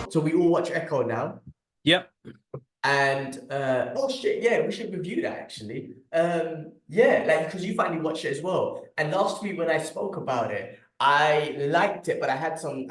So we all watch Echo now. Yep. And oh shit, yeah, we should review that actually. Yeah, like because you finally watched it as well. And last week when I spoke about it, I liked it, but I had some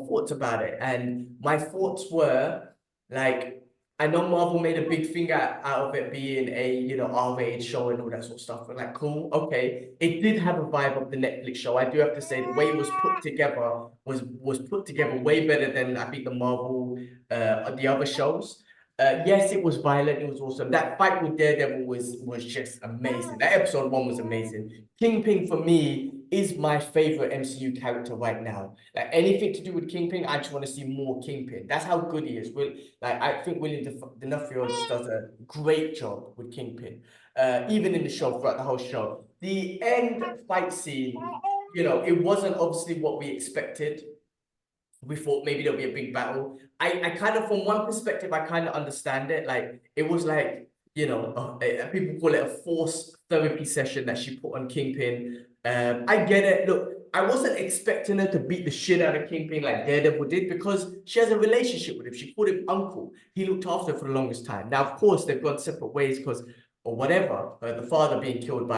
thoughts about it. And my thoughts were like, I know Marvel made a big thing out of it being a R-rated show and all that sort of stuff. But like, cool, okay. It did have a vibe of the Netflix show. I do have to say the way it was put together was put together way better than I think the Marvel the other shows. Yes, it was violent. It was awesome. That fight with Daredevil was just amazing. That episode one was amazing. Kingpin for me is my favorite MCU character right now. Like anything to do with Kingpin, I just want to see more Kingpin. That's how good he is. Like I think William D'Onofrio just does a great job with Kingpin. Even in the show throughout the whole show, the end fight scene, it wasn't obviously what we expected. We thought maybe there'll be a big battle. I kind of, from one perspective, I kind of understand it. Like, it was like, people call it a forced therapy session that she put on Kingpin. I get it. Look, I wasn't expecting her to beat the shit out of Kingpin like Daredevil did because she has a relationship with him. She called him uncle. He looked after her for the longest time. Now, of course, they've gone separate ways because, or whatever, the father being killed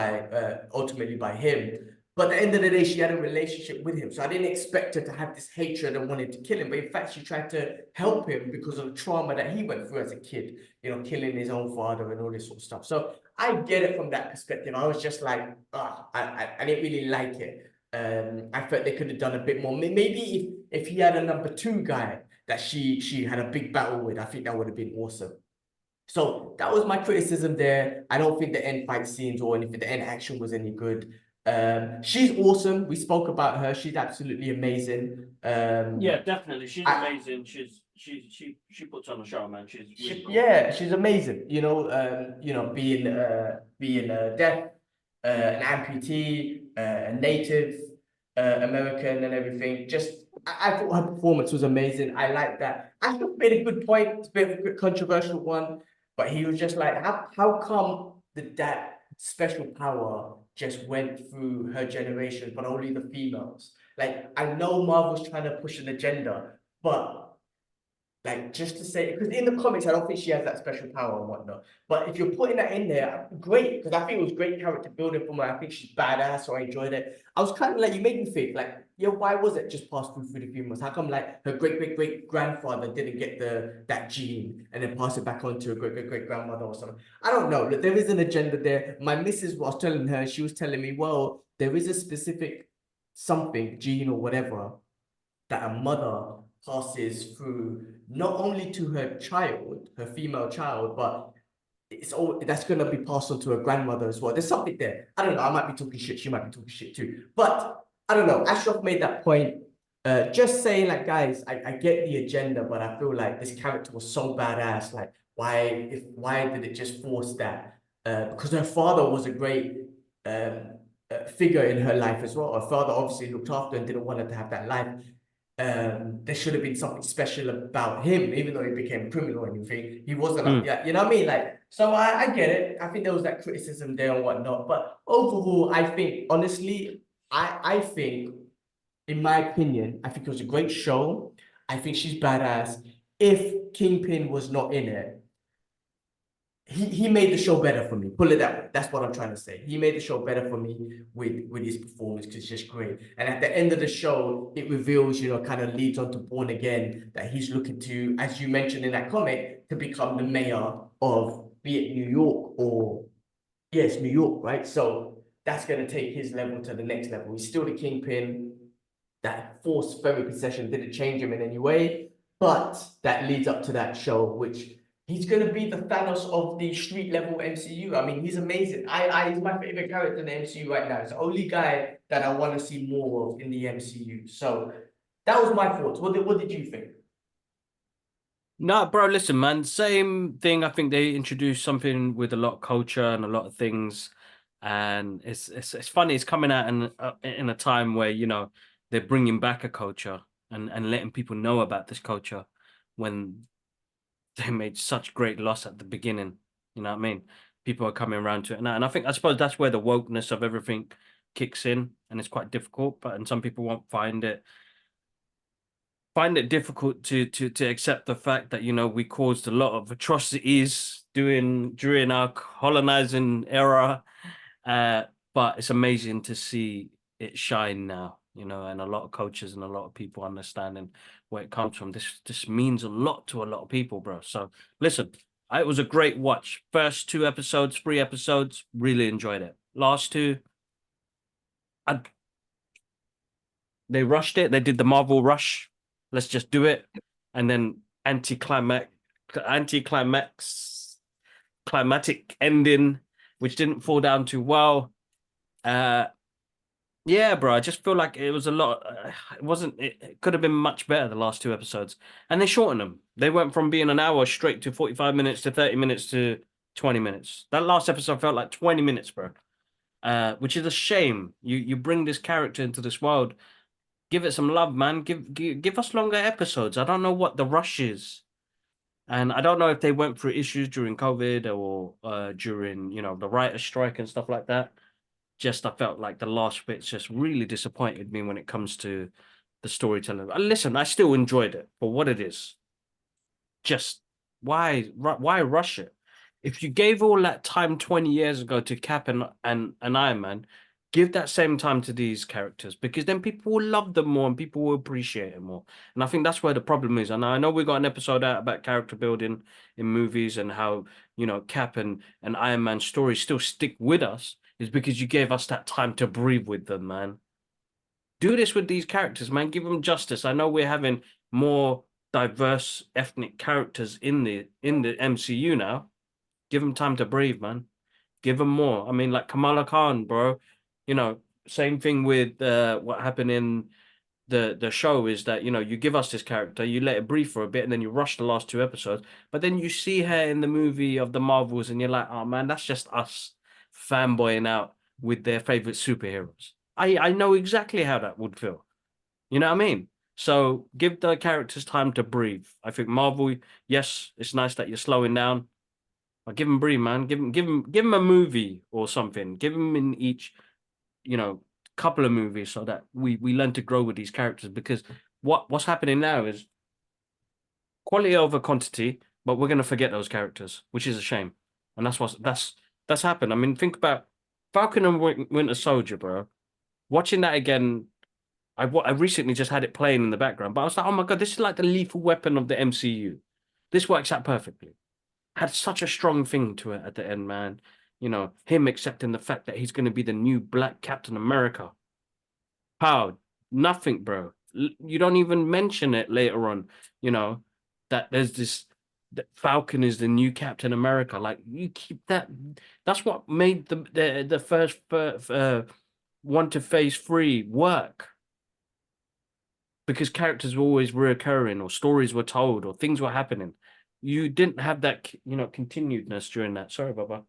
ultimately by him. But at the end of the day, she had a relationship with him. So I didn't expect her to have this hatred and wanted to kill him. But in fact, she tried to help him because of the trauma that he went through as a kid, killing his own father and all this sort of stuff. So I get it from that perspective. I was just like, I didn't really like it. I felt they could have done a bit more. Maybe if he had a number two guy that she had a big battle with, I think that would have been awesome. So that was my criticism there. I don't think the end fight scenes or anything, the end action was any good. She's awesome. We spoke about her. She's absolutely amazing. Yeah, definitely. She's amazing. She puts on a show, man. She's really cool. Yeah, she's amazing. Being deaf, an amputee, a native American, and everything. I thought her performance was amazing. I like that. I thought made a good point. It's a bit of a controversial one, but he was just like, how come that special power just went through her generation, but only the females? Like, I know Marvel's trying to push an agenda, but like, just to say, because in the comics, I don't think she has that special power and whatnot. But if you're putting that in there, great, because I think it was great character building for her. I think she's badass, so I enjoyed it. I was kind of like, you made me think, like, yeah, why was it just passed through the females? How come like her great grandfather didn't get that gene and then pass it back on to her great grandmother or something? I don't know. Look, there is an agenda there. My missus was telling her, she was telling me, well, there is a specific something, gene or whatever, that a mother passes through not only to her child, her female child, but that's gonna be passed on to her grandmother as well. There's something there. I don't know. I might be talking shit. She might be talking shit too. But I don't know. Ashraf made that point. Just saying, like, guys, I get the agenda, but I feel like this character was so badass. Like, why did it just force that? Because her father was a great figure in her life as well. Her father obviously looked after her and didn't want her to have that life. There should have been something special about him, even though he became a criminal and everything. He wasn't, yeah, you know what I mean? Like, so I get it. I think there was that criticism there and whatnot. But overall, I think, honestly, I think, in my opinion, I think it was a great show. I think she's badass. If Kingpin was not in it, he made the show better for me. Put it that way. That's what I'm trying to say. He made the show better for me with his performance because it's just great. And at the end of the show, it reveals, kind of leads on to Born Again that he's looking to, as you mentioned in that comic, to become the mayor of, be it New York or, yes, New York, right? So that's going to take his level to the next level. He's still the Kingpin. That forced therapy session didn't change him in any way, but that leads up to that show, which he's going to be the Thanos of the street level MCU. I mean, he's amazing. He's my favorite character in the MCU right now. It's the only guy that I want to see more of in the MCU. So that was my thoughts. What did you think? No, bro, listen, man. Same thing. I think they introduced something with a lot of culture and a lot of things, and it's funny. It's coming out in a time where they're bringing back a culture and letting people know about this culture when they made such great loss at the beginning. You know what I mean? people are coming around to it now. And I suppose that's where the wokeness of everything kicks in, and it's quite difficult. But and some people won't find it difficult to accept the fact that we caused a lot of atrocities during our colonizing era. But it's amazing to see it shine now, and a lot of coaches and a lot of people understanding where it comes from. This means a lot to a lot of people, bro. So listen, it was a great watch. First 2 episodes, 3 episodes, really enjoyed it. Last two, I, they rushed it. They did the Marvel rush. Let's just do it, and then climatic ending, which didn't fall down too well. Yeah, bro. I just feel like it was a lot. It wasn't. It could have been much better the last 2 episodes, and they shortened them. They went from being an hour straight to 45 minutes to 30 minutes to 20 minutes. That last episode felt like 20 minutes, bro. Which is a shame. You bring this character into this world. Give it some love, man. Give us longer episodes. I don't know what the rush is. And I don't know if they went through issues during COVID or during, the writer's strike and stuff like that. Just I felt like the last bits just really disappointed me when it comes to the storytelling. Listen, I still enjoyed it for what it is. Just why rush it? If you gave all that time 20 years ago to Cap and Iron Man, give that same time to these characters, because then people will love them more and people will appreciate it more. And I think that's where the problem is. And I know we got an episode out about character building in movies and how, Cap and Iron Man stories still stick with us, is because you gave us that time to breathe with them, man. Do this with these characters, man. Give them justice. I know we're having more diverse ethnic characters in the MCU now. Give them time to breathe, man. Give them more. I mean, like Kamala Khan, bro. Same thing with what happened in the show is that you give us this character, you let it breathe for a bit, and then you rush the last 2 episodes. But then you see her in the movie of the Marvels, and you're like, oh man, that's just us fanboying out with their favorite superheroes. I know exactly how that would feel. You know what I mean? So give the characters time to breathe. I think Marvel, yes, it's nice that you're slowing down, but give them breathe, man. Give them a movie or something. Give them in each, couple of movies so that we learn to grow with these characters. Because what's happening now is quality over quantity, but we're gonna forget those characters, which is a shame. And that's happened. I mean, think about Falcon and Winter Soldier, bro. Watching that again, I recently just had it playing in the background, but I was like, oh my God, this is like the lethal weapon of the MCU. This works out perfectly. Had such a strong thing to it at the end, man. Him accepting the fact that he's going to be the new Black Captain America. How? Nothing, bro. You don't even mention it later on, that there's this, that Falcon is the new Captain America. Like, you keep that. That's what made the first one to phase 3 work. Because characters were always reoccurring, or stories were told, or things were happening. You didn't have that, continuedness during that. Sorry, Baba.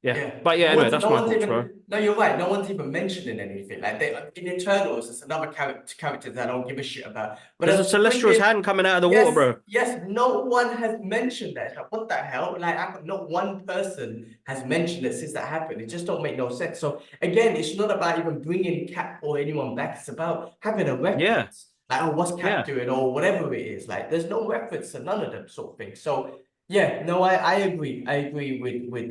Yeah. Yeah, But yeah, anyway, that's my thoughts, bro. no, you're right. No one's even mentioning anything. Like in Eternals, it's another character that I don't give a shit about. But There's a the thing Celestial's is, hand coming out of the water, yes, bro. yes, no one has mentioned that. Like, what the hell? Like, not one person has mentioned it since that happened. It just don't make no sense. So again, it's not about even bringing Cap or anyone back. It's about having a Yeah. reference. Like, oh, what's Cap Yeah. doing, or whatever it is. Like, there's no reference to none of them sort of things. So yeah, no, I agree. I agree with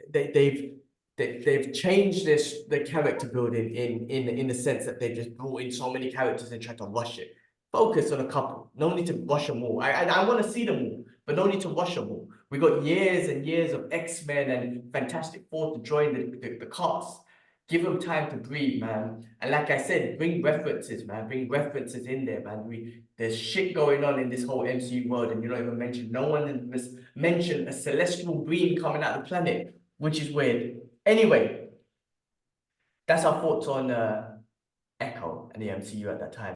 they've changed the character building in the sense that they've just brought in so many characters and tried to rush it. Focus on a couple. No need to rush them all. I want to see them all, but no need to rush them all. We got years and years of X-Men and Fantastic Four to join the cast. Give them time to breathe, man. And like I said, bring references, man. Bring references in there, man. There's shit going on in this whole MCU world, and you don't even mention. No one has mentioned a celestial being coming out of the planet, which is weird. Anyway, that's our thoughts on Echo and the MCU at that time.